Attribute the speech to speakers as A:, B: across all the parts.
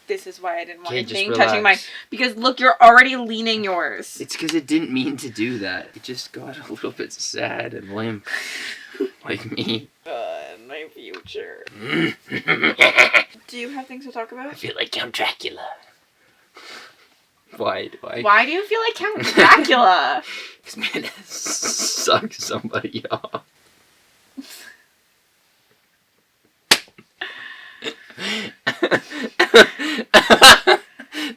A: This is why I didn't want
B: anything
A: touching mine. Because look, you're already leaning yours.
B: It's because it didn't mean to do that. It just got a little bit sad and limp. Like me.
A: My future. Do you have things to talk about?
B: I feel like Count Dracula. Why?
A: Why do you feel like Count Dracula?
B: Because man, it sucks somebody off.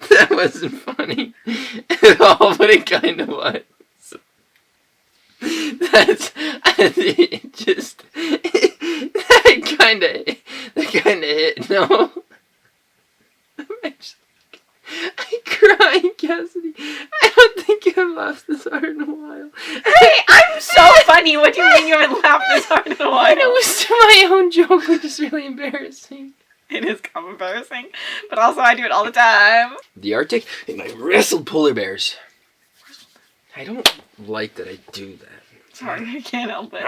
B: That wasn't funny at all, but it kind of was. It just that kind of hit. No, I'm crying, Cassidy. I don't think I've laughed this hard in a while.
A: Hey, I'm so funny. What do you mean you haven't laughed this hard in a while?
B: And it was my own joke, which is really embarrassing.
A: It is kind of embarrassing, but also I do it all the time.
B: The Arctic, and I wrestled polar bears. I don't like that I do that.
A: Sorry, I can't help it.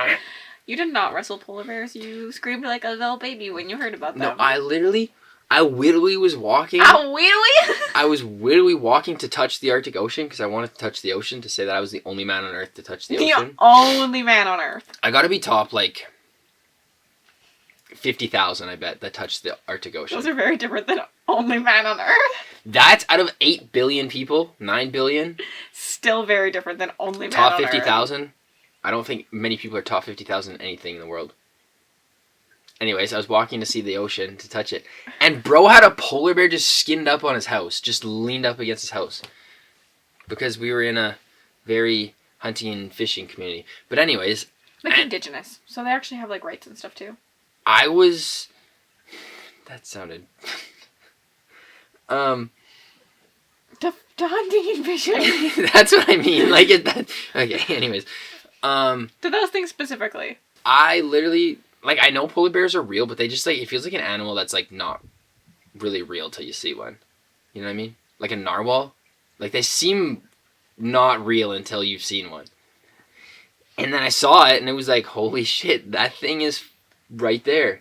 A: You did not wrestle polar bears. You screamed like a little baby when you heard about them.
B: No, I literally was walking. I was literally walking to touch the Arctic Ocean because I wanted to touch the ocean to say that I was the only man on Earth to touch the ocean.
A: The only man on Earth.
B: I gotta be top, like, 50,000, I bet, that touched the Arctic Ocean.
A: Those are very different than only man on Earth.
B: That's out of 8 billion people, 9 billion.
A: Still very different than only man on Earth.
B: Top 50,000. I don't think many people are top 50,000 in anything in the world. Anyways, I was walking to see the ocean, to touch it. And bro had a polar bear just skinned up on his house. Just leaned up against his house. Because we were in a very hunting and fishing community. But anyways.
A: Like indigenous. So they actually have like rights and stuff too.
B: I was... That sounded...
A: To hunting and fishing.
B: That's what I mean. Like it. Okay. Anyways.
A: To those things specifically.
B: I literally... Like, I know polar bears are real, but they just, like, it feels like an animal that's, like, not really real till you see one. You know what I mean? Like a narwhal. Like, they seem not real until you've seen one. And then I saw it, and it was like, holy shit, that thing is right there.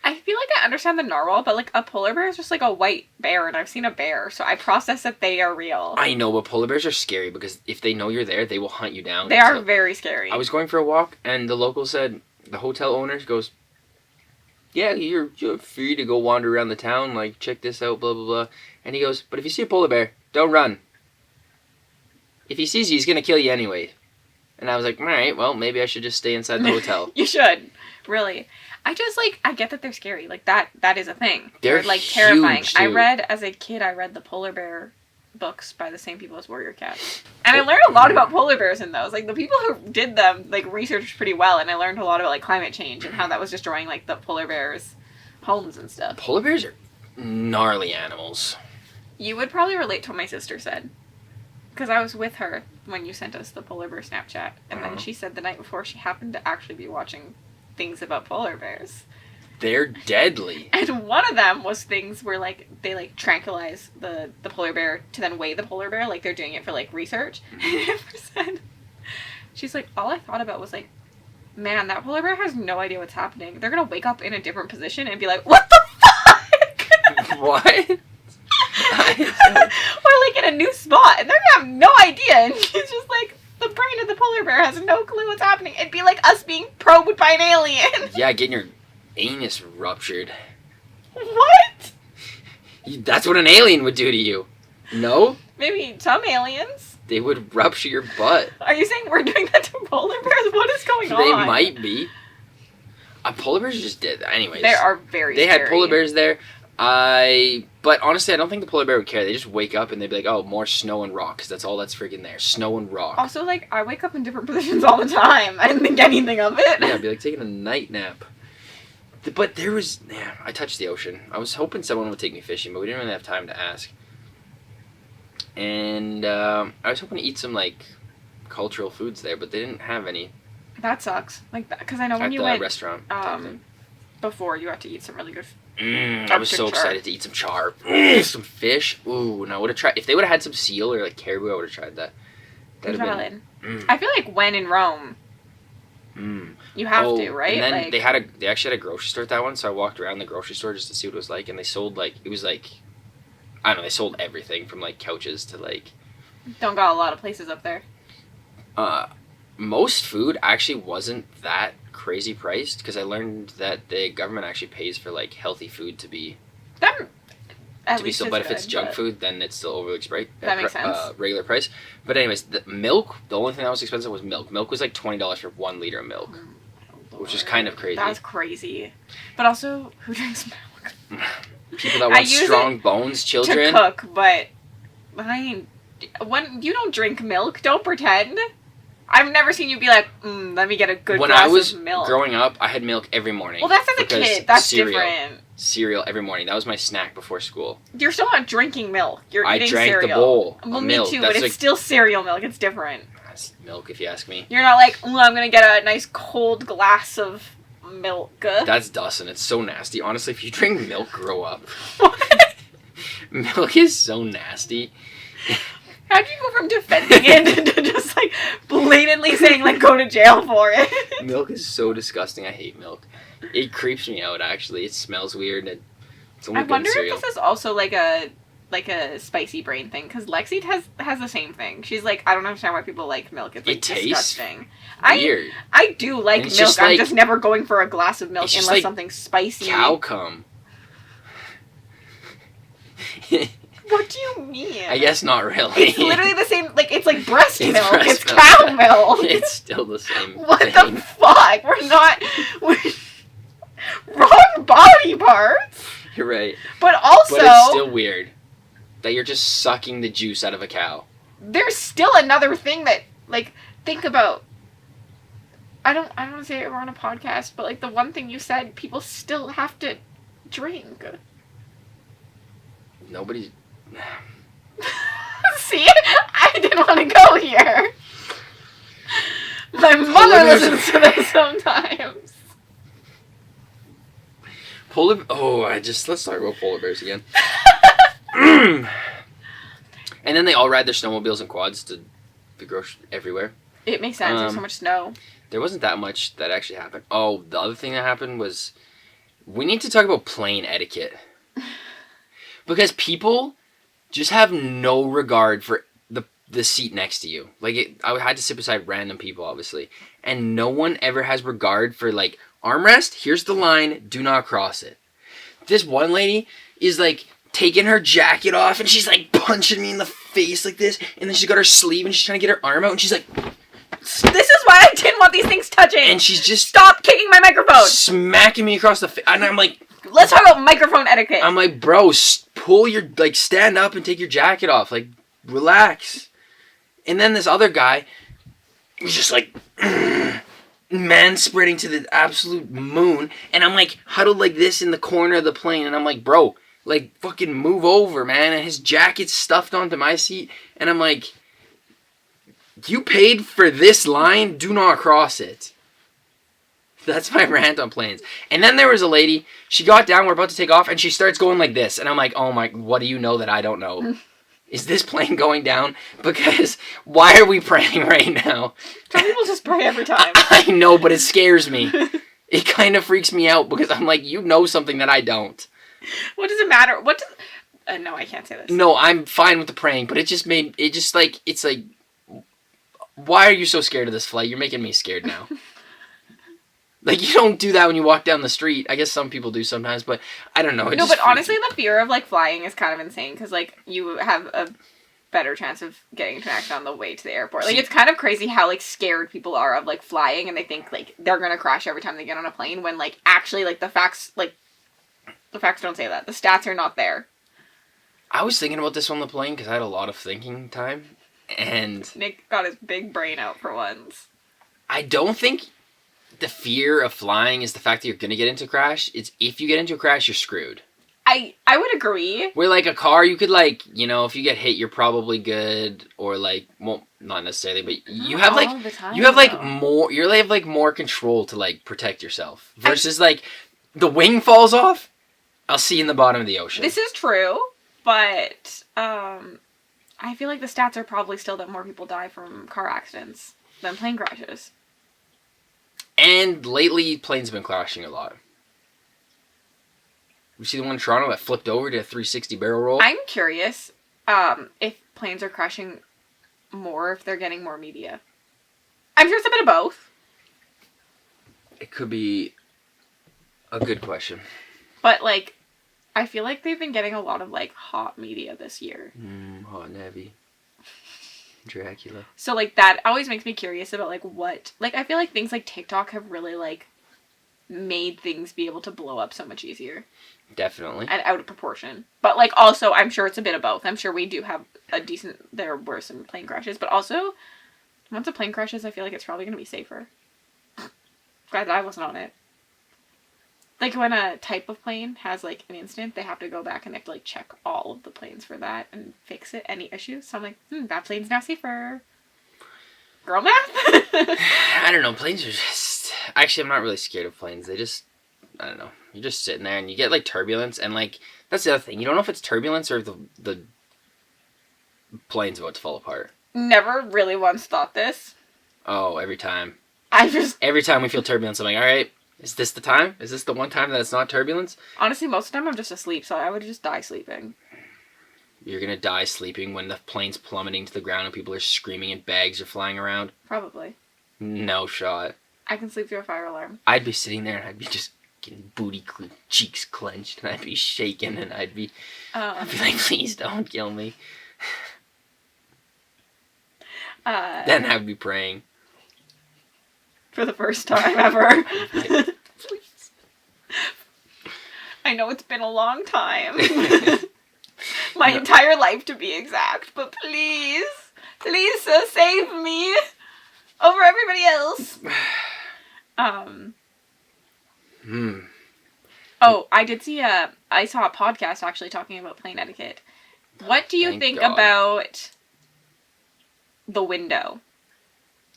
A: I feel like I understand the narwhal, but, like, a polar bear is just, like, a white bear, and I've seen a bear, so I process that they are real.
B: I know, but polar bears are scary, because if they know you're there, they will hunt you down.
A: They are very scary.
B: I was going for a walk, and the local said... The hotel owner goes, yeah, you're free to go wander around the town, like, check this out, blah, blah, blah. And he goes, but if you see a polar bear, don't run. If he sees you, he's going to kill you anyway. And I was like, all right, well, maybe I should just stay inside the hotel.
A: You should. Really. I just, like, I get that they're scary. Like, that is a thing.
B: They're
A: like,
B: huge,
A: terrifying.
B: too.
A: As a kid, I read the polar bear books by the same people as Warrior Cats. And I learned a lot about polar bears in those. Like, the people who did them, like, researched pretty well, and I learned a lot about, like, climate change and how that was destroying, like, the polar bears' homes and stuff.
B: Polar bears are gnarly animals.
A: You would probably relate to what my sister said. Because I was with her when you sent us the polar bear Snapchat. And then she said the night before she happened to actually be watching things about polar bears.
B: They're deadly. And
A: one of them was things where, like, they, like, tranquilize the polar bear to then weigh the polar bear. Like, they're doing it for, like, research. And she's like, all I thought about was, like, man, that polar bear has no idea what's happening. They're going to wake up in a different position and be like, what the fuck?
B: What?
A: Or, like, in a new spot. And they're going to have no idea. And she's just like, the brain of the polar bear has no clue what's happening. It'd be like us being probed by an alien.
B: Yeah, getting your... anus ruptured.
A: What?
B: That's what an alien would do to you. No?
A: Maybe some aliens.
B: They would rupture your butt.
A: Are you saying we're doing that to polar bears? What is going on?
B: They might be. Polar bears just did. Anyways.
A: They are very
B: They
A: scary.
B: had polar bears there. But honestly, I don't think the polar bear would care. They just wake up and they'd be like, oh, more snow and rock, because that's all that's freaking there. Snow and rock.
A: Also, like, I wake up in different positions all the time. I didn't think anything of it.
B: Yeah, it'd be like taking a night nap. But there was... Yeah, I touched the ocean. I was hoping someone would take me fishing, but we didn't really have time to ask. And I was hoping to eat some, like, cultural foods there, but they didn't have any.
A: That sucks. Like, because I know when you went...
B: At the restaurant.
A: Before, you got to eat some really good...
B: I was so excited to eat some char. Some fish. Ooh, and I would have tried... If they would have had some seal or, like, caribou, I would have tried that. That'd have been...
A: I feel like when in Rome... You have to, right?
B: And then
A: like,
B: they actually had a grocery store at that one, so I walked around the grocery store just to see what it was like, and they sold, like, it was like I don't know, they sold everything from like couches to like
A: Don't got a lot of places up there.
B: most food actually wasn't that crazy priced because I learned that the government actually pays for like healthy food to be
A: Least
B: but if it's
A: good,
B: junk
A: but
B: food, then it's still overly priced.
A: That makes sense.
B: Regular price. But anyways, the milk. The only thing that was expensive was milk. Milk was like $20 for 1 liter of milk, which is kind of crazy.
A: That's crazy. But also, who drinks milk?
B: People that want strong bones, children.
A: To cook, but I mean, when you don't drink milk, don't pretend. I've never seen you be like, let me get a good glass of milk. When I was
B: growing up, I had milk every morning.
A: Well, that's as a kid. That's different.
B: Cereal every morning. That was my snack before school.
A: You're still not drinking milk. You're eating cereal.
B: I drank the bowl
A: Well,
B: of
A: me
B: milk.
A: too, but it's still cereal milk. It's different.
B: That's milk, if you ask me.
A: You're not like, I'm going to get a nice cold glass of milk.
B: That's Dustin. It's so nasty. Honestly, if you drink milk, grow up.
A: What?
B: Milk is so nasty.
A: How do you go from defending it to just like blatantly saying like go to jail for it?
B: Milk is so disgusting. I hate milk. It creeps me out. Actually, it smells weird. And it's only
A: I wonder
B: cereal.
A: if this is also like a spicy brain thing because Lexi has the same thing. She's like, I don't understand why people like milk. It's like
B: it tastes
A: disgusting.
B: Weird.
A: I do like milk.
B: Just
A: I'm just never going for a glass of milk unless
B: like
A: something spicy.
B: Cow cum.
A: What do you mean?
B: I guess not really.
A: It's literally the same. Like it's like breast milk.
B: Breast
A: It's
B: milk.
A: cow milk.
B: It's still the same.
A: What
B: thing.
A: the fuck? We're wrong body parts.
B: You're right.
A: But also,
B: but it's still weird that you're just sucking the juice out of a cow.
A: There's still another thing that like think about. I don't want to say it on a podcast, but like the one thing you said, people still have to drink.
B: Nobody's.
A: See? I didn't want to go here. My mother listens to this sometimes.
B: Let's talk about polar bears again. And then they all ride their snowmobiles and quads to the grocery everywhere.
A: It makes sense. There's so much snow.
B: There wasn't that much that actually happened. Oh, the other thing that happened was we need to talk about plane etiquette. Because people just have no regard for the seat next to you. Like, I had to sit beside random people, obviously. And no one ever has regard for, like, armrest, here's the line, do not cross it. This one lady is, like, taking her jacket off, and she's, like, punching me in the face like this. And then she's got her sleeve, and she's trying to get her arm out, and she's like...
A: This is why I didn't want these things touching!
B: And she's just...
A: Stop kicking my microphone!
B: Smacking me across the face. And I'm like...
A: Let's talk about microphone etiquette.
B: I'm like, bro, stand up and take your jacket off. Like, relax. And then this other guy was just like, man-spreading to the absolute moon. And I'm like, huddled like this in the corner of the plane. And I'm like, bro, like, fucking move over, man. And his jacket's stuffed onto my seat. And I'm like, you paid for this line? Do not cross it. That's my rant on planes. And then there was a lady, she got down, we're about to take off, and she starts going like this. And I'm like, oh my, what do you know that I don't know? Is this plane going down? Because why are we praying right now?
A: Some people just pray every time.
B: I know, but it scares me. It kind of freaks me out because I'm like, you know something that I don't.
A: What does it matter? No, I can't say this.
B: No, I'm fine with the praying, but it's like, why are you so scared of this flight? You're making me scared now. Like, you don't do that when you walk down the street. I guess some people do sometimes, but I don't know.
A: But honestly, the fear of, like, flying is kind of insane, because, like, you have a better chance of getting into an accident on the way to the airport. Like, it's kind of crazy how, like, scared people are of, like, flying, and they think, like, they're gonna crash every time they get on a plane, when, like, actually, like, the facts don't say that. The stats are not there.
B: I was thinking about this on the plane, because I had a lot of thinking time, and...
A: Nick got his big brain out for once.
B: I don't think... the fear of flying is the fact that you're going to get into a crash. It's if you get into a crash, you're screwed.
A: I would agree.
B: Where, like, a car, you could, like, you know, if you get hit, you're probably good. Or, like, well, not necessarily, but you have, like, more control to, like, protect yourself. Versus, like, the wing falls off, I'll see you in the bottom of the ocean.
A: This is true, but, I feel like the stats are probably still that more people die from car accidents than plane crashes.
B: And lately, planes have been crashing a lot. You see the one in Toronto that flipped over, did a 360 barrel roll?
A: I'm curious if planes are crashing more, if they're getting more media. I'm sure it's a bit of both.
B: It could be a good question.
A: But, like, I feel like they've been getting a lot of, like, hot media this year.
B: Hot and heavy. Dracula.
A: So, like, that always makes me curious about, like, what... Like, I feel like things like TikTok have really, like, made things be able to blow up so much easier.
B: Definitely.
A: And out of proportion. But, like, also, I'm sure it's a bit of both. I'm sure we do have a decent... There were some plane crashes. But also, once a plane crashes, I feel like it's probably going to be safer. Glad that I wasn't on it. Like, when a type of plane has, like, an incident, they have to go back and they have to, like, check all of the planes for that and fix it, any issues. So I'm like, that plane's now safer. Girl math?
B: I don't know. Planes are just... Actually, I'm not really scared of planes. They just... I don't know. You're just sitting there and you get, like, turbulence. And, like, that's the other thing. You don't know if it's turbulence or if the plane's about to fall apart.
A: Never really once thought this.
B: Oh, every time.
A: Every
B: time we feel turbulence, I'm like, all right, is this the time? Is this the one time that it's not turbulence?
A: Honestly, most of the time I'm just asleep, so I would just die sleeping.
B: You're going to die sleeping when the plane's plummeting to the ground and people are screaming and bags are flying around?
A: Probably.
B: No shot.
A: I can sleep through a fire alarm.
B: I'd be sitting there and I'd be just getting cheeks clenched, and I'd be shaking, and I'd be like, please don't kill me. Then I'd be praying.
A: For the first time ever. Please. I know it's been a long time. My entire life, to be exact. But please, save me over everybody else. Oh, I did see I saw a podcast actually talking about plane etiquette. What do you think about the window?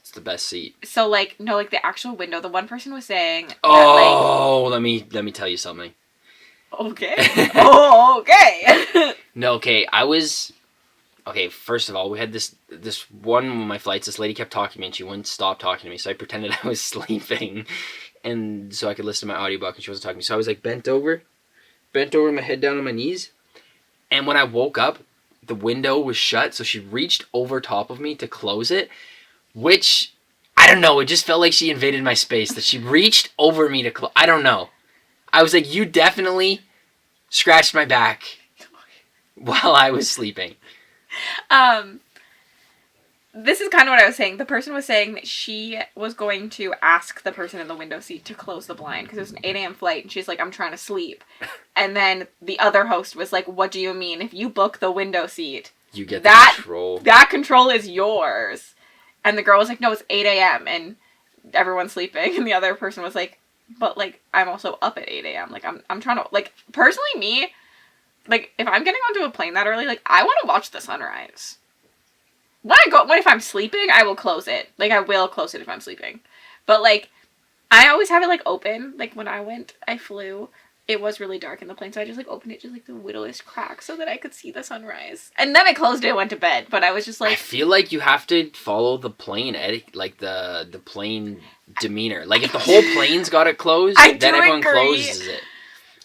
B: It's the best seat.
A: So, like, no, like, the actual window. The one person was saying that,
B: let me tell you something.
A: Okay. Okay.
B: No, okay, first of all, we had this one of my flights, this lady kept talking to me and she wouldn't stop talking to me, so I pretended I was sleeping, and so I could listen to my audiobook, and she wasn't talking to me, so I was, like, bent over, my head down on my knees, and when I woke up, the window was shut, so she reached over top of me to close it, which, I don't know, it just felt like she invaded my space, that she reached over me to close, I don't know. I was like, you definitely scratched my back while I was sleeping.
A: This is kind of what I was saying. The person was saying that she was going to ask the person in the window seat to close the blind because it was an 8 a.m. flight, and she's like, I'm trying to sleep. And then the other host was like, what do you mean? If you book the window seat,
B: you get the control.
A: That control is yours. And the girl was like, no, it's 8 a.m. and everyone's sleeping. And the other person was like, but, like, I'm also up at 8 a.m. Like, I'm trying to, like, personally, me, like, if I'm getting onto a plane that early, like, I want to watch the sunrise. If I'm sleeping, I will close it. Like, I will close it if I'm sleeping. But, like, I always have it, like, open. Like, when I flew, it was really dark in the plane, so I just, like, opened it just, like, the whittlest crack so that I could see the sunrise. And then I closed it and went to bed, but I was just, like...
B: I feel like you have to follow the plane etiquette, like, the plane demeanor. Like, if the whole plane's got it closed, then everyone closes it.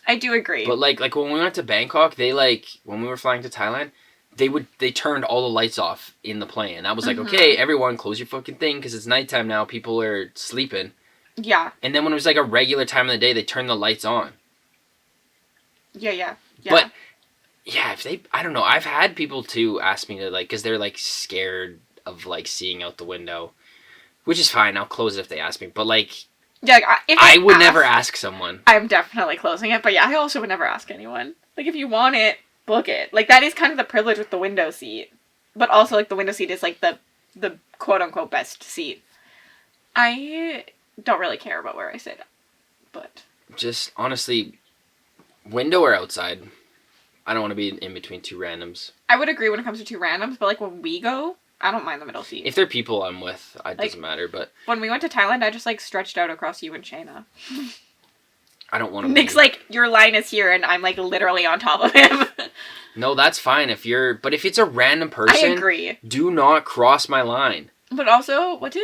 A: I do agree.
B: But, like, when we went to Bangkok, they, like, when we were flying to Thailand, they turned all the lights off in the plane. I was like, okay, everyone, close your fucking thing, because it's nighttime now, people are sleeping.
A: Yeah.
B: And then when it was, like, a regular time of the day, they turned the lights on.
A: Yeah.
B: But, yeah, I don't know, I've had people, too, ask me to, like, because they're, like, scared of, like, seeing out the window, which is fine, I'll close it if they ask me, but, like...
A: Yeah, if
B: I would never ask someone.
A: I'm definitely closing it, but yeah, I also would never ask anyone. Like, if you want it, book it. Like, that is kind of the privilege with the window seat. But also, like, the window seat is, like, the quote-unquote best seat. I don't really care about where I sit, but...
B: Just, honestly, window or outside, I don't want to be in between two randoms.
A: I would agree when it comes to two randoms, but, like, when we go... I don't mind the middle seat.
B: If they're people I'm with, it doesn't matter, but...
A: When we went to Thailand, I just, like, stretched out across you and Shayna.
B: I don't want to
A: Nick's like, your line is here, and I'm, like, literally on top of him.
B: No, that's fine but if it's a random person...
A: I agree.
B: Do not cross my line.
A: But also, what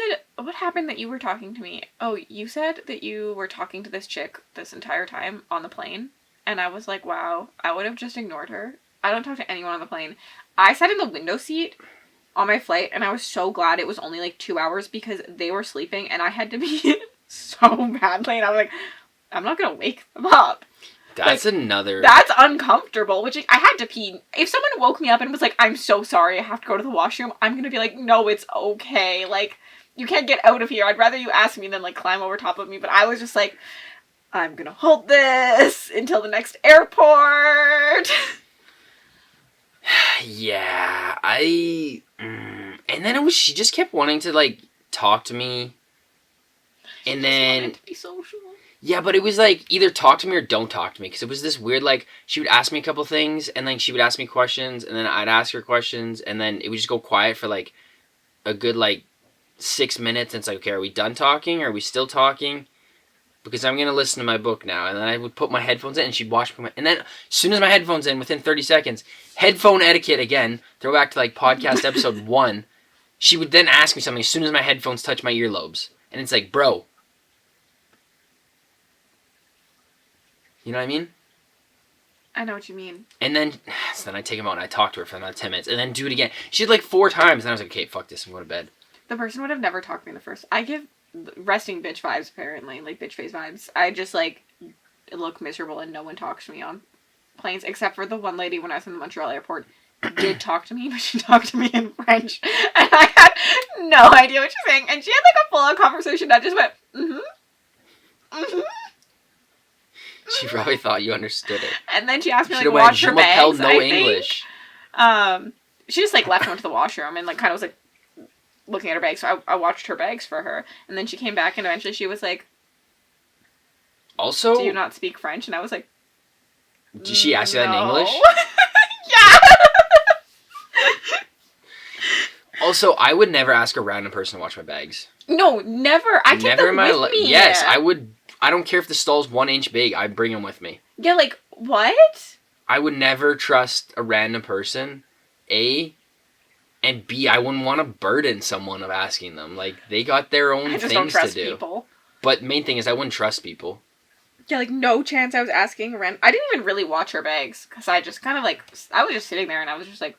A: happened that you were talking to me? Oh, you said that you were talking to this chick this entire time on the plane? And I was like, wow, I would have just ignored her. I don't talk to anyone on the plane. I sat in the window seat on my flight, and I was so glad it was only like 2 hours because they were sleeping, and I had to be so badly. And I was like, I'm not going to wake them up.
B: That's
A: like,
B: another...
A: That's uncomfortable, which I had to pee. If someone woke me up and was like, I'm so sorry, I have to go to the washroom, I'm going to be like, no, it's okay. Like, you can't get out of here. I'd rather you ask me than, like, climb over top of me. But I was just like, I'm going to hold this until the next airport.
B: Yeah, and then she just kept wanting to, like, talk to me. And then...
A: wanted to be social.
B: Yeah, but it was like, either talk to me or don't talk to me. Because it was this weird, like, she would ask me a couple things, and then she would ask me questions, and then I'd ask her questions, and then it would just go quiet for, like, a good, like, 6 minutes. And it's like, okay, are we done talking? Are we still talking? Because I'm going to listen to my book now. And then I would put my headphones in, and she'd watch me. And then, as soon as my headphones in, within 30 seconds, headphone etiquette again, throwback to, like, podcast episode 1, she would then ask me something as soon as my headphones touch my earlobes. And it's like, bro... You know what I mean?
A: I know what you mean.
B: And then, so then I take him out and I talk to her for another 10 minutes. And then do it again. She did like 4 times. And I was like, okay, fuck this. I'm going to bed.
A: The person would have never talked to me in the first. I give resting bitch vibes, apparently. Like, bitch face vibes. I just, like, look miserable and no one talks to me on planes. Except for the one lady when I was in the Montreal airport did talk to me. But she talked to me in French. And I had no idea what she was saying. And she had, like, a full-on conversation. I just went,
B: She probably thought you understood it.
A: And then she asked me, like, watch her bags,
B: no English.
A: She just, like, left and went to the washroom and, like, kind of was, like, looking at her bags. So I watched her bags for her. And then she came back and eventually she was like,
B: also...
A: do you not speak French? And I was like,
B: did she ask you that in English?
A: Yeah!
B: Also, I would never ask a random person to watch my bags.
A: No, never. I take them with me.
B: Yes, I would... I don't care if the stall's 1 inch big. I'd bring them with me.
A: Yeah, like, what?
B: I would never trust a random person, A, and B, I wouldn't want to burden someone of asking them. Like, they got their own things to do. I just don't trust people. But main thing is, I wouldn't trust people.
A: Yeah, like, no chance I was asking around. I didn't even really watch her bags, because I just kind of, like, I was just sitting there, and I was just like,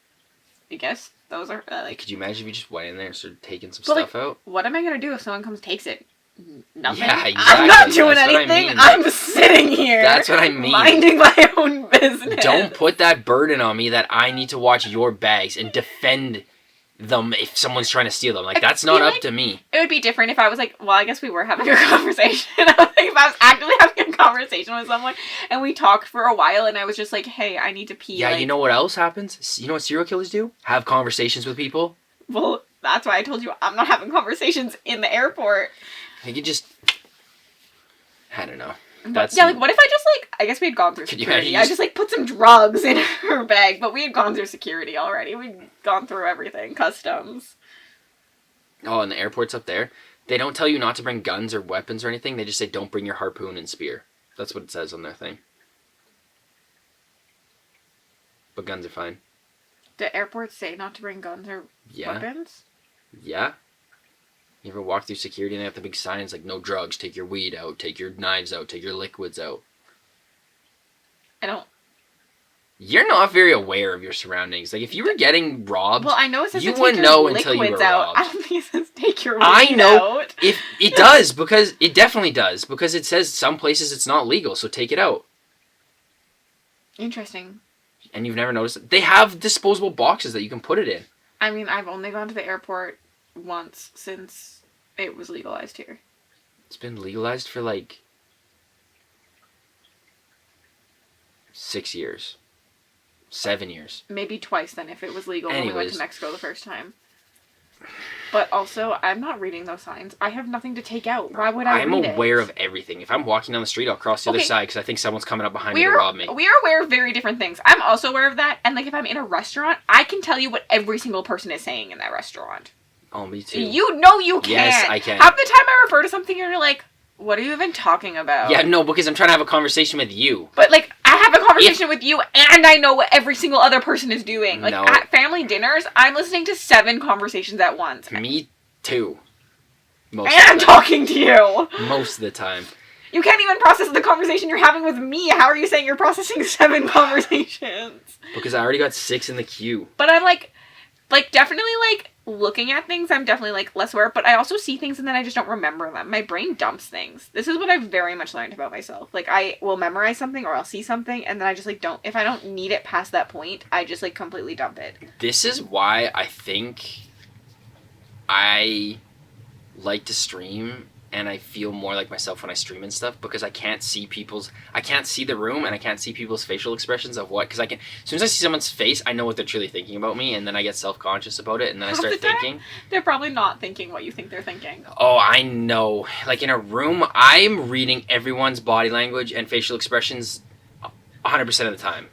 A: I guess those are, like...
B: Could you imagine if you just went in there and started taking some stuff out?
A: What am I going to do if someone comes takes it? Nothing.
B: Yeah, exactly.
A: I'm not doing anything. I'm sitting here.
B: That's what I mean.
A: Minding my own business.
B: Don't put that burden on me that I need to watch your bags and defend them if someone's trying to steal them. Like, that's not up to me.
A: It would be different if I was like, well, I guess we were having a conversation. I was like, if I was actively having a conversation with someone and we talked for a while and I was just like, hey, I need to pee.
B: Yeah,
A: like,
B: you know what else happens? You know what serial killers do? Have conversations with people.
A: Well, that's why I told you I'm not having conversations in the airport.
B: You could just... I don't know.
A: That's... Yeah, like, what if I just, like... I guess we had gone through security. I just, like, put some drugs in her bag, but we had gone through security already. We'd gone through everything. Customs.
B: Oh, and the airport's up there. They don't tell you not to bring guns or weapons or anything. They just say, don't bring your harpoon and spear. That's what it says on their thing. But guns are fine.
A: Do airports say not to bring guns or weapons?
B: Yeah. You ever walk through security and they have the big signs like, no drugs, take your weed out, take your knives out, take your liquids out.
A: I don't...
B: You're not very aware of your surroundings. Like, if you were getting robbed,
A: well, I know it says
B: you
A: to
B: wouldn't
A: take your
B: know until you were
A: out.
B: robbed.
A: I don't think it says take your weed
B: I know.
A: out.
B: If it does, because it definitely does, because it says some places it's not legal, so take it out.
A: Interesting.
B: And you've never noticed it? They have disposable boxes that you can put it in.
A: I mean, I've only gone to the airport once since it was legalized here.
B: It's been legalized for like 6 years. 7 years.
A: Maybe twice then if it was legal when we went to Mexico the first time. But also, I'm not reading those signs. I have nothing to take out. Why would I read it?
B: I'm aware of everything. If I'm walking down the street, I'll cross the other side because I think someone's coming up behind me to rob me.
A: We are aware of very different things. I'm also aware of that. And like if I'm in a restaurant, I can tell you what every single person is saying in that restaurant.
B: Oh, me too.
A: You know you can.
B: Yes, I can.
A: Half the time I refer to something and you're like, what are you even talking about?
B: Yeah, no, because I'm trying to have a conversation with you.
A: But like, I have a conversation with you and I know what every single other person is doing. Like at family dinners, I'm listening to 7 conversations at once.
B: Me too.
A: And I'm talking to you.
B: Most of the time.
A: You can't even process the conversation you're having with me. How are you saying you're processing 7 conversations?
B: Because I already got 6 in the queue.
A: But I'm like definitely like looking at things. I'm definitely like less aware. But I also see things and then I just don't remember them. My brain dumps things. This is what I've very much learned about myself. Like I will memorize something or I'll see something and then I just like don't. If I don't need it past that point, I just like completely dump it.
B: This is why I think I like to stream and I feel more like myself when I stream and stuff, because I can't see the room and I can't see people's facial expressions of what, because as soon as I see someone's face, I know what they're truly thinking about me, and then I get self-conscious about it, and then I start thinking.
A: They're probably not thinking what you think they're thinking.
B: Oh, I know. Like in a room, I'm reading everyone's body language and facial expressions 100% of the time.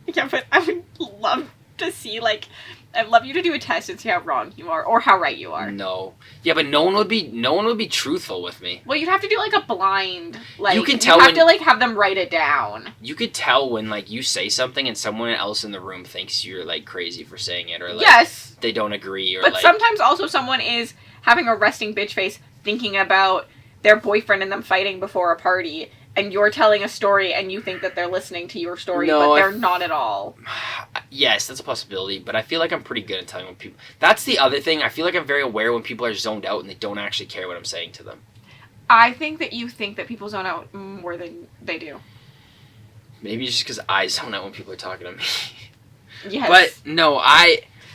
A: Yeah, but I would love to see, like, I'd love you to do a test and see how wrong you are or how right you are.
B: No. Yeah, but no one would be truthful with me.
A: Well, you'd have to do like a blind, like
B: you can tell
A: have to like have them write it down.
B: You could tell when like you say something and someone else in the room thinks you're like crazy for saying it, or like
A: yes,
B: they don't agree, or
A: but
B: like
A: sometimes also someone is having a resting bitch face thinking about their boyfriend and them fighting before a party. And you're telling a story and you think that they're listening to your story, but they're not at all.
B: Yes, that's a possibility, but I feel like I'm pretty good at telling when people... That's the other thing. I feel like I'm very aware when people are zoned out and they don't actually care what I'm saying to them.
A: I think that you think that people zone out more than they do.
B: Maybe just because I zone out when people are talking to me.
A: Yes.
B: But, no,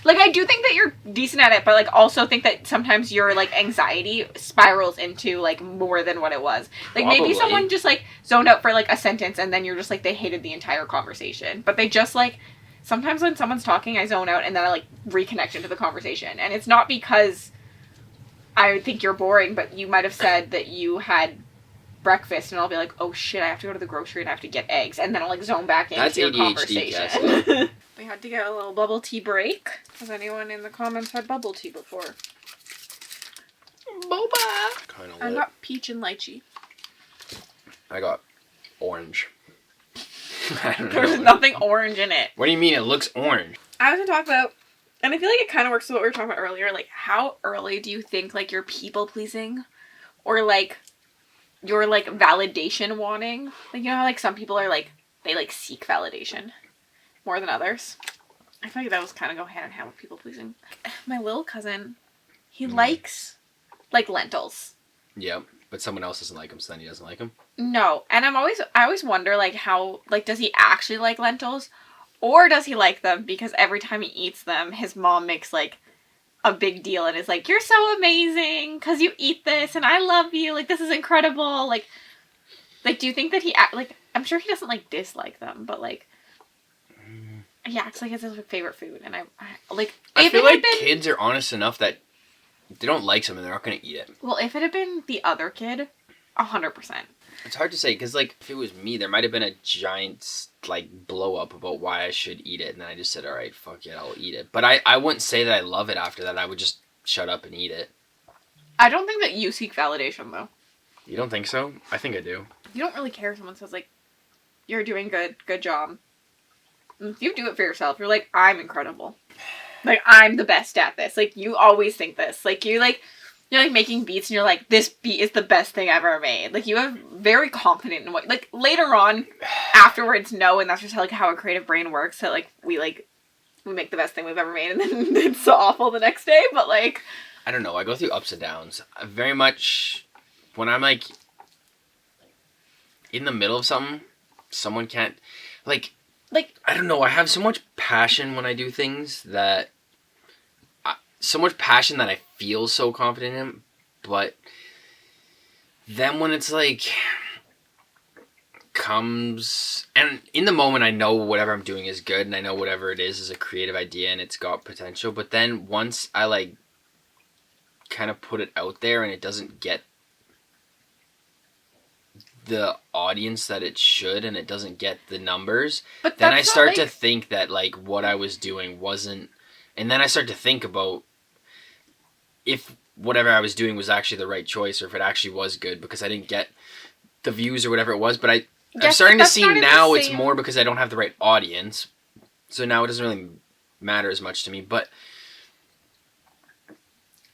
A: Like, I do think that you're decent at it, but, like, also think that sometimes your, like, anxiety spirals into, like, more than what it was. Like,
B: Probably.
A: Maybe someone just, like, zoned out for, like, a sentence, and then you're just, like, they hated the entire conversation. But they just, like, sometimes when someone's talking, I zone out, and then I, like, reconnect into the conversation. And it's not because I think you're boring, but you might have said that you had breakfast, and I'll be like, oh, shit, I have to go to the grocery and I have to get eggs. And then I'll, like, zone back into your conversation.
B: Cassidy.
A: We had to get a little bubble tea break. Has anyone in the comments had bubble tea before?
B: Boba!
A: I got peach and lychee.
B: I got orange. I don't know.
A: There's nothing orange in it.
B: What do you mean it looks orange?
A: I was going to talk about, and I feel like it kind of works with what we were talking about earlier, like, how early do you think, like, you're people-pleasing? Or, like, you're, like, validation wanting? Like, you know how, like, some people are, like, they, like, seek validation more than others. I feel like that was kind of go hand in hand with people pleasing. My little cousin, he likes, like, lentils.
B: Yep, but someone else doesn't like them, so then he doesn't like them.
A: No, and I always wonder, like, how, like, does he actually like lentils? Or does he like them because every time he eats them, his mom makes, like, a big deal and is like, you're so amazing because you eat this and I love you. Like, this is incredible. Like, do you think that he, like, I'm sure he doesn't, like, dislike them, but, like, he acts like it's his favorite food, and I
B: feel like kids are honest enough that they don't like something, they're not going to eat it.
A: Well, if it had been the other kid, 100%.
B: It's hard to say, because, like, if it was me, there might have been a giant, like, blow-up about why I should eat it, and then I just said, alright, fuck it, I'll eat it. But I wouldn't say that I love it after that, I would just shut up and eat it. I
A: don't think that you seek validation, though.
B: You don't think so? I think I do.
A: You don't really care if someone says, like, you're doing good job. If you do it for yourself, you're like, I'm incredible. Like, I'm the best at this. Like, you always think this. Like, you're like making beats and you're like, this beat is the best thing I've ever made. Like, you have very confident in what, like, later on, afterwards, no, and that's just how, like, how a creative brain works. So, like, we make the best thing we've ever made and then it's so awful the next day, but, like.
B: I don't know. I go through ups and downs. I very much, when I'm, like, in the middle of something, someone can't, like, I don't know, I have so much passion when I do things that, so much passion that I feel so confident in, but then when it's like, comes, and in the moment I know whatever I'm doing is good, and I know whatever it is a creative idea and it's got potential, but then once I, like, kind of put it out there and it doesn't get the audience that it should and it doesn't get the numbers, but then I start to think that, like, what I was doing wasn't, and then I start to think about if whatever I was doing was actually the right choice or if it actually was good because I didn't get the views or whatever it was, but I'm starting to see now it's more because I don't have the right audience, so now it doesn't really matter as much to me, but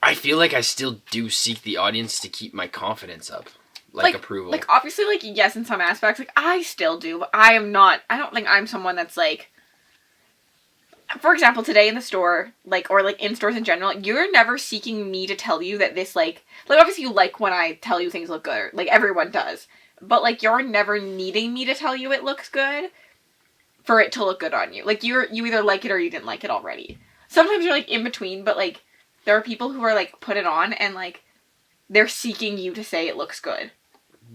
B: I feel like I still do seek the audience to keep my confidence up. like approval.
A: Like, obviously, like, yes, in some aspects, like, I still do, but I don't think I'm someone that's, like, for example, today in the store, like, or, like, in stores in general, you're never seeking me to tell you that this, like, obviously you like when I tell you things look good, or, like, everyone does, but, like, you're never needing me to tell you it looks good for it to look good on you. Like, you either like it or you didn't like it already. Sometimes you're, like, in between, but, like, there are people who are, like, put it on, and, like, they're seeking you to say it looks good.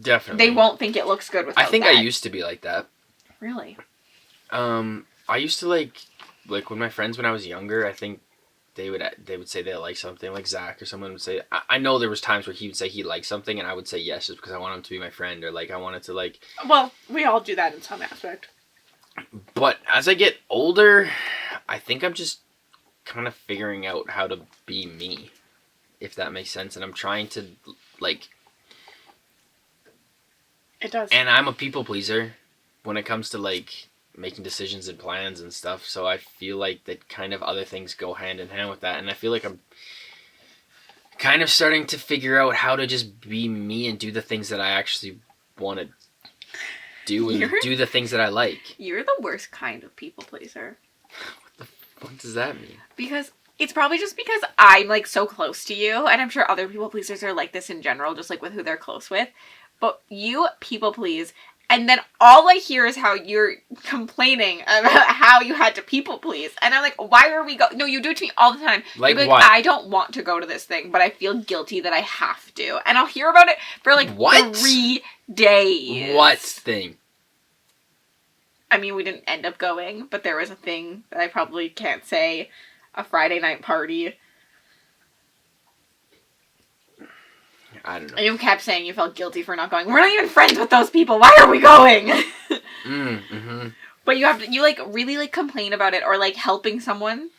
B: Definitely.
A: They won't think it looks good without
B: I think
A: that.
B: I used to be like that.
A: Really?
B: I used to, like when my friends when I was younger, I think they would say they like something, like Zach or someone would say, I know there was times where he would say he liked something and I would say yes just because I want him to be my friend, or like I wanted to, like...
A: Well, we all do that in some aspect.
B: But as I get older, I think I'm just kind of figuring out how to be me, if that makes sense, and I'm trying to, like...
A: It does.
B: And I'm a people pleaser when it comes to, like, making decisions and plans and stuff, so I feel like that kind of other things go hand in hand with that, and I feel like I'm kind of starting to figure out how to just be me and do the things that I actually want to do, and do the things that I like.
A: You're the worst kind of people pleaser.
B: What does that mean?
A: Because it's probably just because I'm, like, so close to you, and I'm sure other people pleasers are like this in general, just, like, with who they're close with, but you people please, and then all I hear is how you're complaining about how you had to people please. And I'm like, why are we No, you do it to me all the time.
B: Like
A: what?
B: I
A: don't want to go to this thing, but I feel guilty that I have to. And I'll hear about it for, like, 3 days.
B: What thing?
A: I mean, we didn't end up going, but there was a thing that I probably can't say. A Friday night party.
B: I don't know.
A: And you kept saying you felt guilty for not going. We're not even friends with those people. Why are we going? But you like, really, like, complain about it, or, like, helping someone.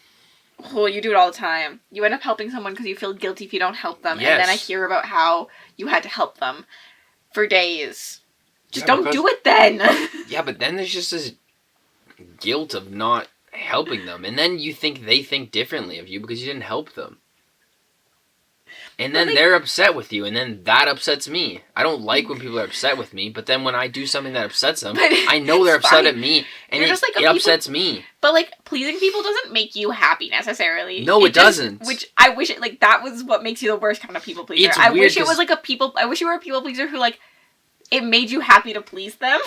A: Well, you do it all the time. You end up helping someone because you feel guilty if you don't help them.
B: Yes.
A: And then I hear about how you had to help them for days. Just don't do it then.
B: Yeah, but then there's just this guilt of not helping them. And then you think they think differently of you because you didn't help them. And then they're upset with you, and then that upsets me. I don't like when people are upset with me, but then when I do something that upsets them, I know they're upset at me, and it upsets me.
A: But, like, pleasing people doesn't make you happy, necessarily.
B: No, it doesn't.
A: Which, I wish it, like, that was what makes you the worst kind of people pleaser.
B: It's
A: I
B: weird
A: wish it was, like, I wish you were a people pleaser who, like, it made you happy to please them.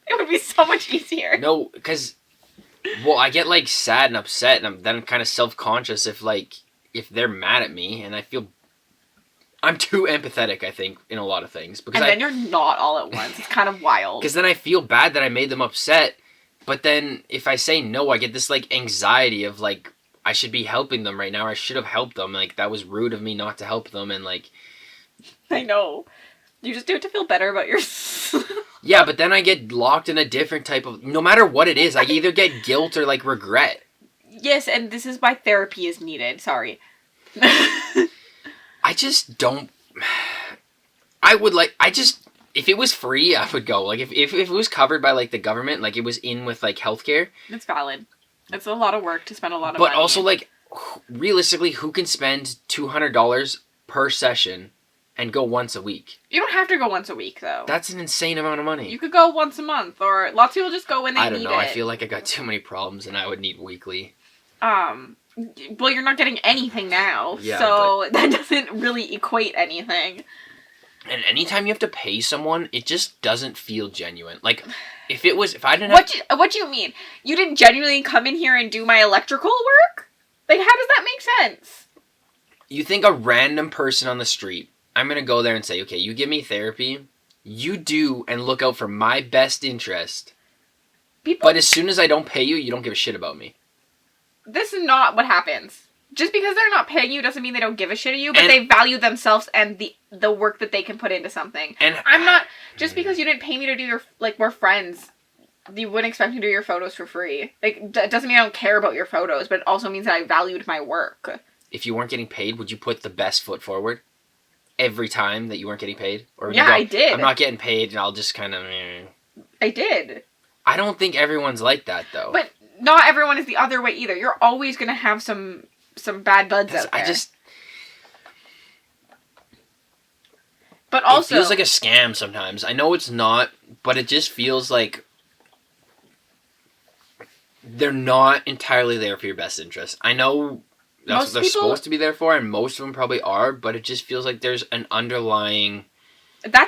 A: It would be so much easier.
B: No, because, well, I get, like, sad and upset, and then I'm kind of self-conscious if they're mad at me, and I feel I'm too empathetic, I think, in a lot of things. Because
A: then you're not all at once. It's kind of wild.
B: Because then I feel bad that I made them upset, but then if I say no, I get this, like, anxiety of, like, I should be helping them right now, or I should have helped them. Like, that was rude of me not to help them, and, like...
A: I know. You just do it to feel better about yourself.
B: Yeah, but then I get locked in a different type of... No matter what it is, I either get guilt or, like, regret.
A: Yes, and this is why therapy is needed. Sorry.
B: I just don't... If it was free, I would go. Like, if it was covered by, like, the government, like, it was in with, like, healthcare...
A: It's valid. It's a lot of work to spend a lot of money.
B: But also, like, realistically, who can spend $200 per session and go once a week?
A: You don't have to go once a week, though.
B: That's an insane amount of money.
A: You could go once a month, or lots of people just go when they need it.
B: I don't know. I feel like I got too many problems and I would need weekly.
A: Well, you're not getting anything now,
B: yeah,
A: so that doesn't really equate anything.
B: And anytime you have to pay someone, it just doesn't feel genuine. Like, if I didn't have...
A: What do you mean? You didn't genuinely come in here and do my electrical work? Like, how does that make sense?
B: You think a random person on the street, I'm gonna go there and say, okay, you give me therapy, you do and look out for my best interest, but as soon as I don't pay you, you don't give a shit about me.
A: This is not what happens. Just because they're not paying you doesn't mean they don't give a shit of you, but they value themselves and the work that they can put into something. And I'm not... Just because you didn't pay me to do your... Like, we're friends, you wouldn't expect me to do your photos for free. Like, it doesn't mean I don't care about your photos, but it also means that I valued my work.
B: If you weren't getting paid, would you put the best foot forward? Every time that you weren't getting paid? Or
A: yeah, I did.
B: I'm not getting paid, and I'll just kind of...
A: I did.
B: I don't think everyone's like that, though.
A: But not everyone is the other way, either. You're always going to have some bad buds out there. But also,
B: it feels like a scam sometimes. I know it's not, but it just feels like they're not entirely there for your best interest. I know that's
A: most
B: what they're
A: people,
B: supposed to be there for, and most of them probably are, but it just feels like there's an underlying...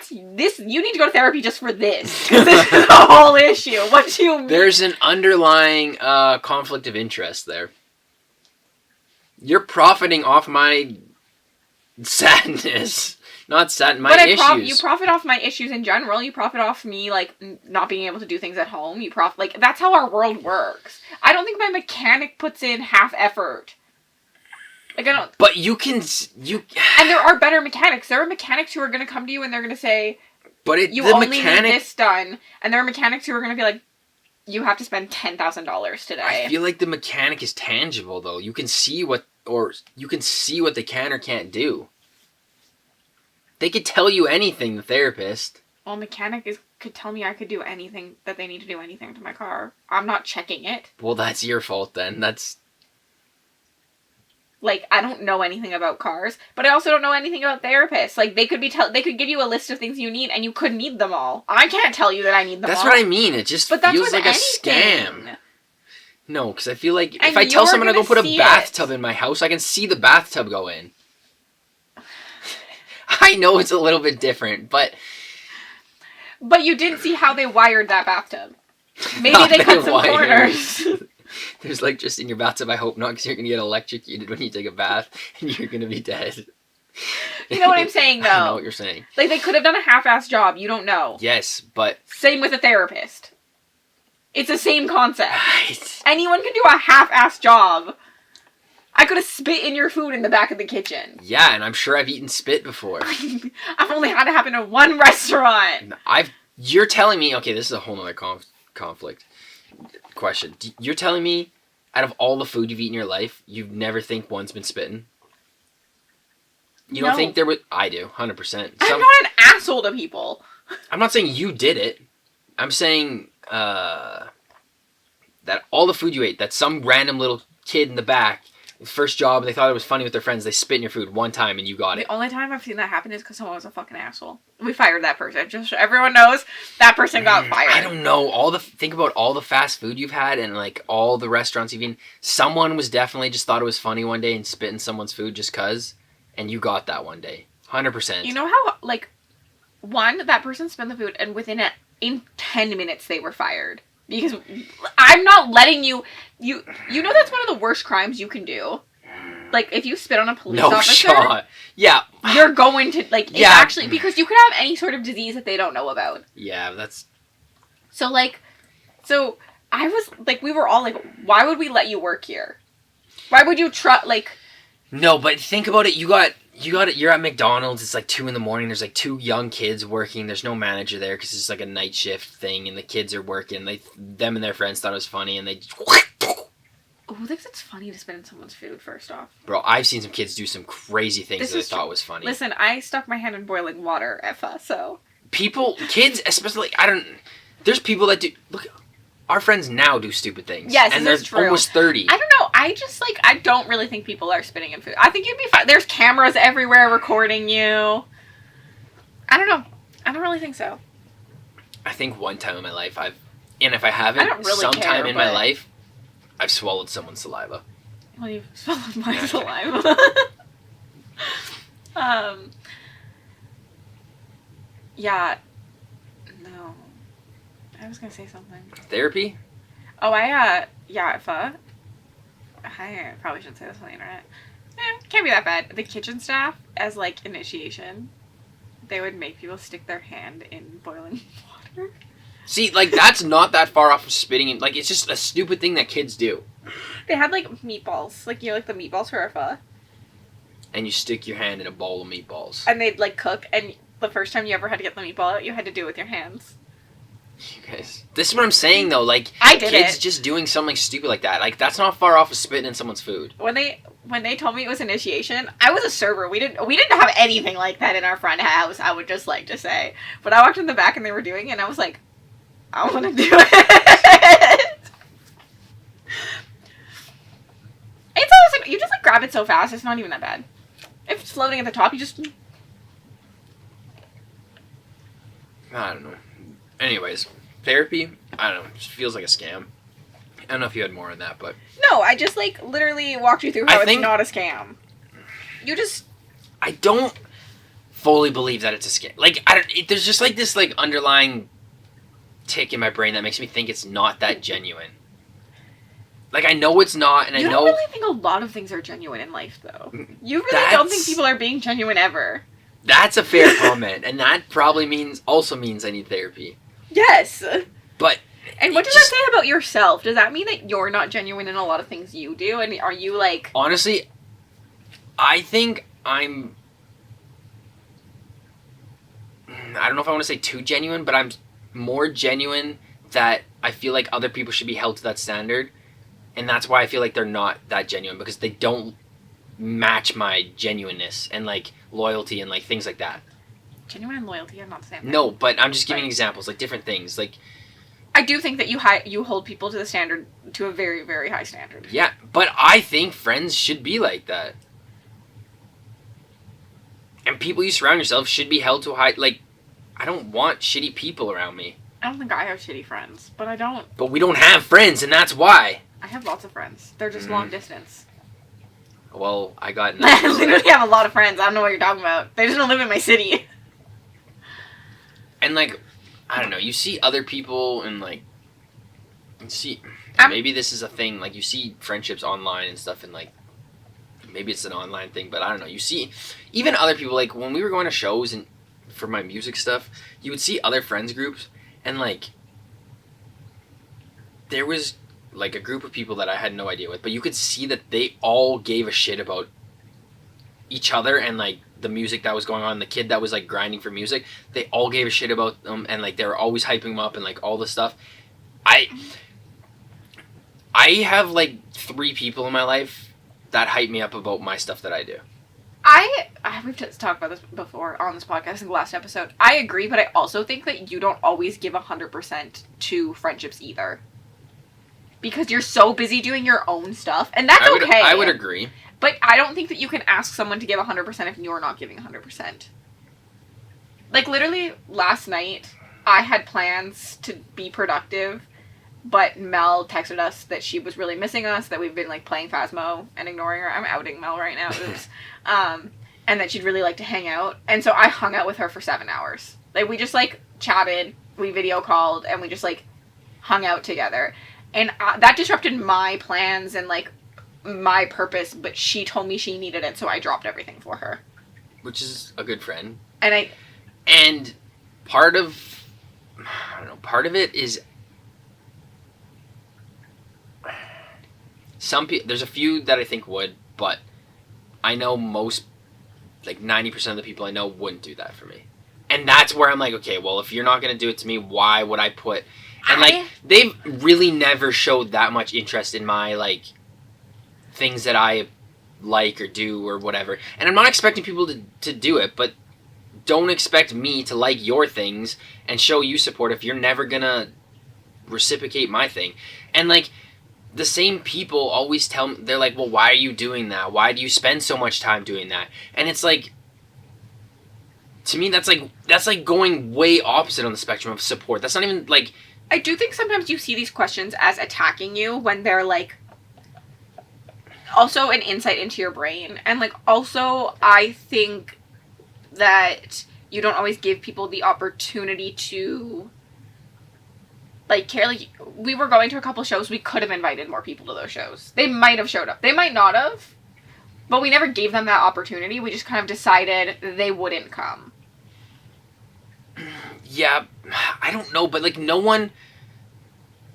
A: you need to go to therapy just for this. This is the whole issue. What do you mean?
B: There's an underlying conflict of interest there. You're profiting off my sadness. Not sad, my issues.
A: You profit off my issues in general. You profit off me, like, not being able to do things at home. You profit, like, that's how our world works. I don't think my mechanic puts in half effort. Like, I don't...
B: But you can...
A: And there are better mechanics. There are mechanics who are going to come to you and they're going to say,
B: but
A: you only need this done. And there are mechanics who are going to be like, you have to spend $10,000 today.
B: I feel like the mechanic is tangible, though. You can see what they can or can't do. They could tell you anything, the therapist.
A: Well, mechanic could tell me I could do anything, that they need to do anything to my car. I'm not checking it.
B: Well, that's your fault then. That's...
A: Like, I don't know anything about cars, but I also don't know anything about therapists. Like, they could give you a list of things you need, and you could need them all. I can't tell you that I need them all.
B: That's what I mean. It just feels like a scam. No, because I feel like if I tell someone to go put a bathtub in my house, I can see the bathtub go in. I know it's a little bit different, but...
A: But you didn't see how they wired that bathtub. Maybe they cut some corners.
B: There's electricity in your bathtub. I hope not, because you're going to get electrocuted when you take a bath, and you're going to be dead.
A: You know what I'm saying, though?
B: I know what you're saying.
A: Like, they could have done a half-assed job. You don't know.
B: Yes, but...
A: Same with a therapist. It's the same concept. Anyone can do a half-assed job. I could have spit in your food in the back of the kitchen.
B: Yeah, and I'm sure I've eaten spit before.
A: I've only had it happen in one restaurant.
B: You're telling me... Okay, this is a whole other conflict question. You're telling me, out of all the food you've eaten in your life, you've never think one's been spitting? You don't think there was... I do, 100%.
A: I'm not an asshole to people.
B: I'm not saying you did it. I'm saying that all the food you ate, that some random little kid in the back... First job, they thought it was funny with their friends. They spit in your food one time and you got it.
A: The only time I've seen that happen is because someone was a fucking asshole. We fired that person. Just so everyone knows, that person got fired.
B: I don't know. Think about all the fast food you've had and like all the restaurants you've eaten. Someone was definitely just thought it was funny one day and spit in someone's food just cause, and you got that one day. 100%.
A: You know how, like, that person spit in the food and in 10 minutes they were fired. Because I'm not letting you know that's one of the worst crimes you can do. Like, if you spit on a police officer...
B: Shot. Yeah.
A: You're going to, like,
B: yeah.
A: It's actually... Because you could have any sort of disease that they don't know about.
B: Yeah, that's...
A: So, I was, like, we were all like, why would we let you work here? Why would you
B: No, but think about it. You're at McDonald's. It's like 2 a.m. There's like 2 young kids working. There's no manager there because it's like a night shift thing, and the kids are working. Them and their friends thought it was funny, and they.
A: Who thinks it's funny to spit in someone's food? First off,
B: bro, I've seen some kids do some crazy things that I thought was funny.
A: Listen, I stuck my hand in boiling water, so.
B: Kids, especially, there's people that do. Look, our friends now do stupid things.
A: Yes,
B: and they're almost 30.
A: I don't know. I just, I don't really think people are spitting in food. I think you'd be fine. There's cameras everywhere recording you. I don't know. I don't really think so.
B: I think one time in my life if I haven't, sometime in my life, I've swallowed someone's saliva.
A: Well, you've swallowed my saliva. Yeah. No. I was gonna say something.
B: Therapy?
A: Oh, I probably shouldn't say this on the internet. Can't be that bad. The kitchen staff, as, like, initiation, they would make people stick their hand in boiling water.
B: See, like, that's not that far off of spitting in. Like, it's just a stupid thing that kids do.
A: They had, like, meatballs. Like, like the meatballs for a pho.
B: And you stick your hand in a bowl of meatballs.
A: And they'd, like, cook, and the first time you ever had to get the meatball out, you had to do it with your hands.
B: You guys. This is what I'm saying, though. Like, kids just doing something stupid like that. Like, that's not far off of spitting in someone's food.
A: When they told me it was initiation, I was a server. We didn't have anything like that in our front house, I would just like to say. But I walked in the back and they were doing it, and I was like, I want to do it. It's always, you just, like, grab it so fast, it's not even that bad. If it's floating at the top, you just...
B: I don't know. Anyways, therapy, I don't know, just feels like a scam. I don't know if you had more on that, but...
A: No, I just, like, literally walked you through how it's not a scam.
B: I don't fully believe that it's a scam. Like, there's just, like, this, like, underlying tick in my brain that makes me think it's not that genuine. Like, I know it's not, and I know...
A: You don't really think a lot of things are genuine in life, though. You really don't think people are being genuine ever.
B: That's a fair comment, and that probably also means I need therapy.
A: Yes!
B: But...
A: And what does that say about yourself? Does that mean that you're not genuine in a lot of things you do? And are you, like...
B: Honestly, I think I'm... I don't know if I want to say too genuine, but I'm more genuine that I feel like other people should be held to that standard. And that's why I feel like they're not that genuine, because they don't match my genuineness and, like, loyalty and, like, things like that.
A: Genuine and loyalty are not the same thing.
B: No, but I'm just giving examples, like, different things. Like,
A: I do think that you hold people to the standard, to a very, very high standard.
B: Yeah, but I think friends should be like that. And people you surround yourself should be held to a high... Like, I don't want shitty people around me.
A: I don't think I have shitty friends, but I don't...
B: But we don't have friends, and that's why.
A: I have lots of friends. They're just long distance.
B: Well, I got...
A: I literally have a lot of friends. I don't know what you're talking about. They just don't live in my city.
B: And, like, I don't know. You see other people and, like... Maybe this is a thing. Like, you see friendships online and stuff, and, like... Maybe it's an online thing, but I don't know. You see... Even other people, like, when we were going to shows and for my music stuff, you would see other friends groups, and, like... There was... like a group of people that I had no idea with, but you could see that they all gave a shit about each other and like the music that was going on, the kid that was like grinding for music, they all gave a shit about them, and like they were always hyping them up and like all this stuff. I have like 3 people in my life that hype me up about my stuff that I do.
A: We've just talked about this before on this podcast in the last episode. I agree, but I also think that you don't always give 100% to friendships either. Because you're so busy doing your own stuff. And that's okay.
B: I would agree.
A: But I don't think that you can ask someone to give 100% if you're not giving 100%. Like, literally, last night, I had plans to be productive, but Mel texted us that she was really missing us, that we've been, like, playing Phasmo and ignoring her. I'm outing Mel right now. Oops. And that she'd really like to hang out. And so I hung out with her for 7 hours. Like, we just, like, chatted, we video called, and we just, like, hung out together. And that disrupted my plans and, like, my purpose, but she told me she needed it, so I dropped everything for her.
B: Which is a good friend.
A: And
B: part of it is there's a few that I think would, but I know most, like 90% of the people I know wouldn't do that for me. And that's where I'm like, okay, well, if you're not going to do it to me, why would I put... And, like, they've really never showed that much interest in my, like, things that I like or do or whatever. And I'm not expecting people to do it, but don't expect me to like your things and show you support if you're never gonna reciprocate my thing. And, like, the same people always tell me, they're like, well, why are you doing that? Why do you spend so much time doing that? And it's like, to me, that's like going way opposite on the spectrum of support. That's not even, like...
A: I do think sometimes you see these questions as attacking you when they're, like, also an insight into your brain. And, like, also, I think that you don't always give people the opportunity to, like, care. Like, we were going to a couple shows. We could have invited more people to those shows. They might have showed up. They might not have. But we never gave them that opportunity. We just kind of decided they wouldn't come.
B: Yeah, I don't know, but, like, no one...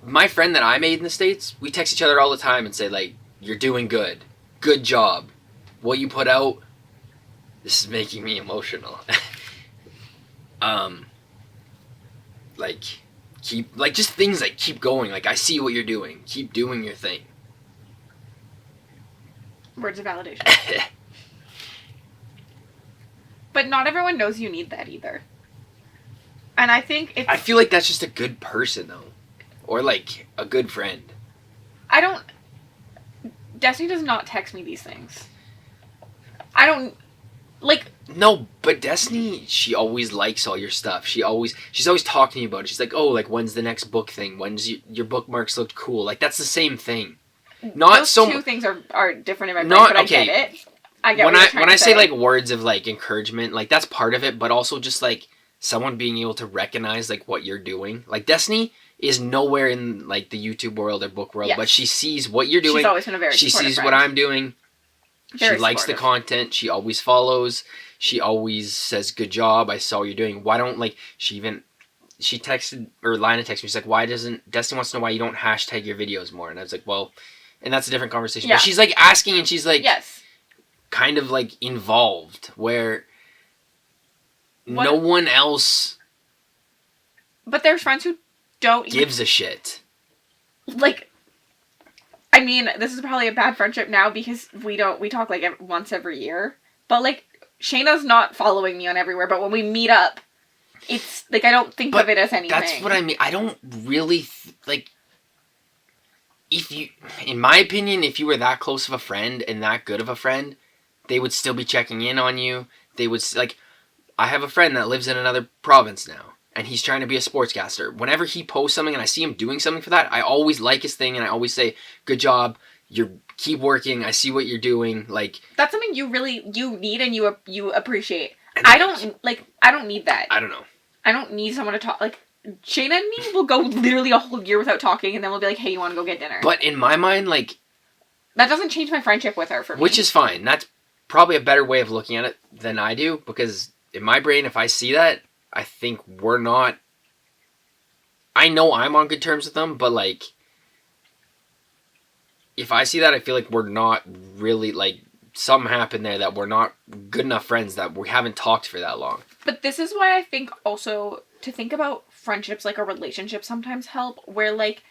B: My friend that I made in the States, we text each other all the time and say, like, you're doing good. Good job. What you put out, this is making me emotional. Like, just things like, keep going. Like, I see what you're doing. Keep doing your thing.
A: Words of validation. But not everyone knows you need that either. And I think it's...
B: I feel like that's just a good person, though. Or, like, a good friend.
A: Destiny does not text me these things. I don't Like,
B: No, but Destiny, she always likes all your stuff. She's always talking to you about it. She's like, oh, like, when's the next book thing? When's your bookmarks look cool? Like, that's the same thing. Not
A: those
B: so.
A: two things are different in my brain,
B: Not
A: but I
B: okay.
A: get it. I get
B: when
A: what
B: I
A: you're trying
B: when
A: to
B: I say
A: say
B: like words of like encouragement, like that's part of it, but also just like someone being able to recognize like what you're doing. Like Destiny is nowhere in like the YouTube world or book world,
A: Yes.
B: but she sees what you're doing.
A: She's always been a very
B: She
A: supportive
B: sees
A: friend.
B: what I'm doing.
A: Very
B: she likes the
A: supportive.
B: content. She always follows. She always says, "Good job. I saw what you're doing." Why don't like she texted or Lina texted me. She's like, "Why doesn't Destiny wants to know why you don't hashtag your videos more?" And I was like, "Well," and that's a different conversation.
A: Yeah.
B: But she's like asking, and she's like,
A: Yes.
B: kind of like involved, where
A: What-
B: no one else
A: But there's friends who don't even,
B: gives a shit.
A: like, I mean, this is probably a bad friendship now because we talk like once every year. But like, Shayna's not following me on everywhere, but when we meet up, it's like I don't think
B: But
A: of it as anything.
B: That's what I mean. I don't really like. If you, in my opinion, if you were that close of a friend and that good of a friend, they would still be checking in on you. They would like. I have a friend that lives in another province now, and he's trying to be a sportscaster. Whenever he posts something and I see him doing something for that, I always like his thing and I always say, "Good job. Keep working. I see what you're doing." Like
A: That's something you need and you appreciate.
B: And
A: I don't need that.
B: I don't know.
A: I don't need someone to talk. Like, Shayna and me will go literally a whole year without talking, and then we'll be like, "Hey, you want to go get dinner?"
B: But in my mind, like,
A: that doesn't change my friendship with her for me.
B: which is fine. That's probably a better way of looking at it than I do, because in my brain, if I see that, I think we're not. I know I'm on good terms with them, but like, if I see that, I feel like we're not really like. Something happened there that we're not good enough friends that we haven't talked for that long.
A: But this is why I think also to think about friendships like a relationship sometimes help, where like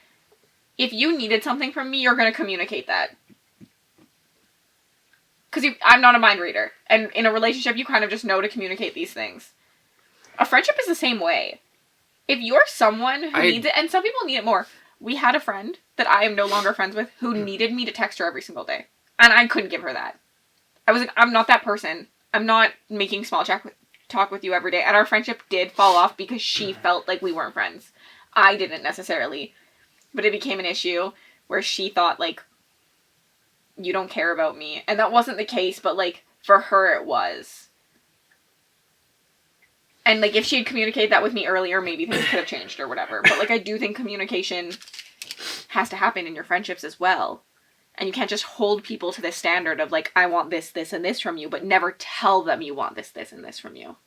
A: if you needed something from me, you're going to communicate that. Because I'm not a mind reader. And in a relationship, you kind of just know to communicate these things. A friendship is the same way. If you're someone who needs it, and some people need it more. We had a friend that I am no longer friends with who needed me to text her every single day. And I couldn't give her that. I was like, I'm not that person. I'm not making small talk with you every day. And our friendship did fall off because she felt like we weren't friends. I didn't necessarily. But it became an issue where she thought, like, you don't care about me. And that wasn't the case, but, like, for her it was. And, like, if she had communicated that with me earlier, maybe things could have changed or whatever. But, like, I do think communication has to happen in your friendships as well. And you can't just hold people to this standard of, like, I want this, this, and this from you, but never tell them you want this, this, and this from you.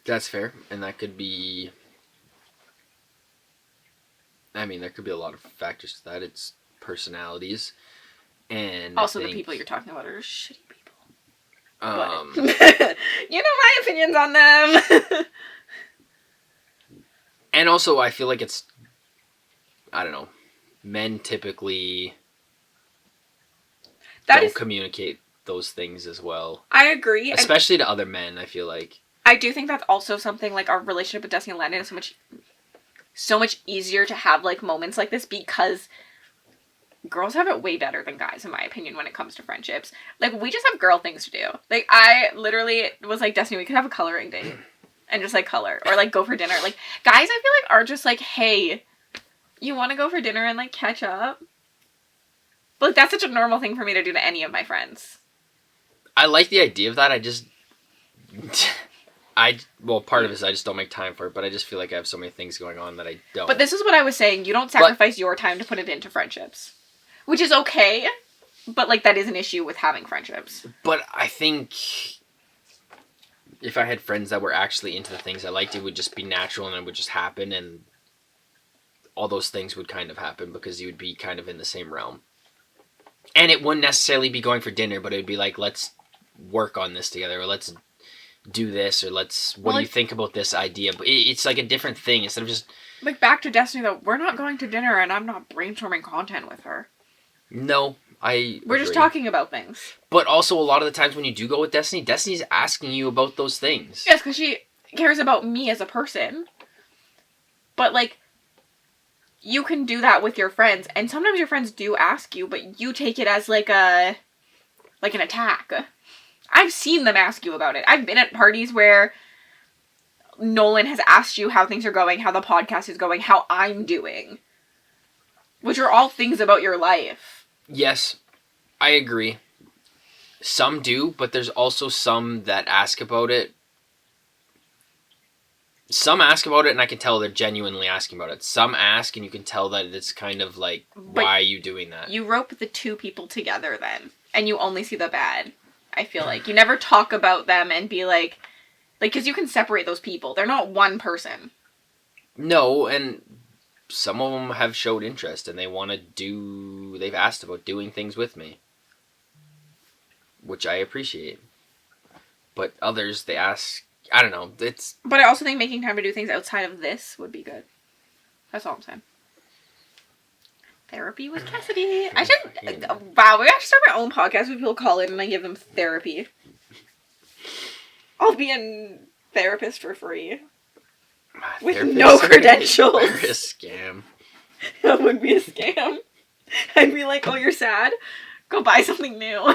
B: That's fair. And that could be... I mean, there could be a lot of factors to that. It's personalities. And
A: also, the people you're talking about are shitty people.
B: Um,
A: you know my opinions on them.
B: and also, I feel like it's... I don't know. Men typically... don't communicate those things as well.
A: I agree.
B: Especially to other men, I feel like.
A: I do think that's also something, like, our relationship with Destiny and Landon is so much easier to have, like, moments like this because girls have it way better than guys, in my opinion, when it comes to friendships. Like, we just have girl things to do. Like, I literally was like, Destiny, we could have a coloring date and just, like, color. Or, like, go for dinner. Like, guys, I feel like, are just like, hey, you want to go for dinner and, like, catch up? But, like, that's such a normal thing for me to do to any of my friends.
B: I like the idea of that. I just... part of it is I just don't make time for it, but I just feel like I have so many things going on that I don't.
A: But this is what I was saying. You don't sacrifice your time to put it into friendships. Which is okay, but, like, that is an issue with having friendships.
B: But I think if I had friends that were actually into the things I liked, it would just be natural and it would just happen, and all those things would kind of happen because you would be kind of in the same realm. And it wouldn't necessarily be going for dinner, but it would be like, let's work on this together, or let's do this, or what do you think about this idea? But it's like a different thing instead of just...
A: Like, back to Destiny, though, we're not going to dinner and I'm not brainstorming content with her.
B: No,
A: We're just talking about things.
B: But also, a lot of the times when you do go with Destiny, Destiny's asking you about those things.
A: Yes, because she cares about me as a person. But, like, you can do that with your friends, and sometimes your friends do ask you, but you take it as, like, an attack. I've seen them ask you about it. I've been at parties where Nolan has asked you how things are going, how the podcast is going, how I'm doing. Which are all things about your life.
B: Yes, I agree. Some do, but there's also some that ask about it. Some ask about it, and I can tell they're genuinely asking about it. Some ask, and you can tell that it's kind of like,
A: But
B: why are you doing that?
A: You rope the two people together then, and you only see the bad. I feel like you never talk about them and be like, because you can separate those people. They're not one person.
B: No, and some of them have showed interest, and they've asked about doing things with me, which I appreciate. But others, they ask, I don't know,
A: But I also think making time to do things outside of this would be good. That's all I'm saying. Therapy with Cassidy. I should... Wow, we have to start my own podcast where people call in and I give them therapy. I'll be a therapist for free. With no credentials.
B: They're a scam.
A: That would be a scam. I'd be like, oh, you're sad? Go buy something new.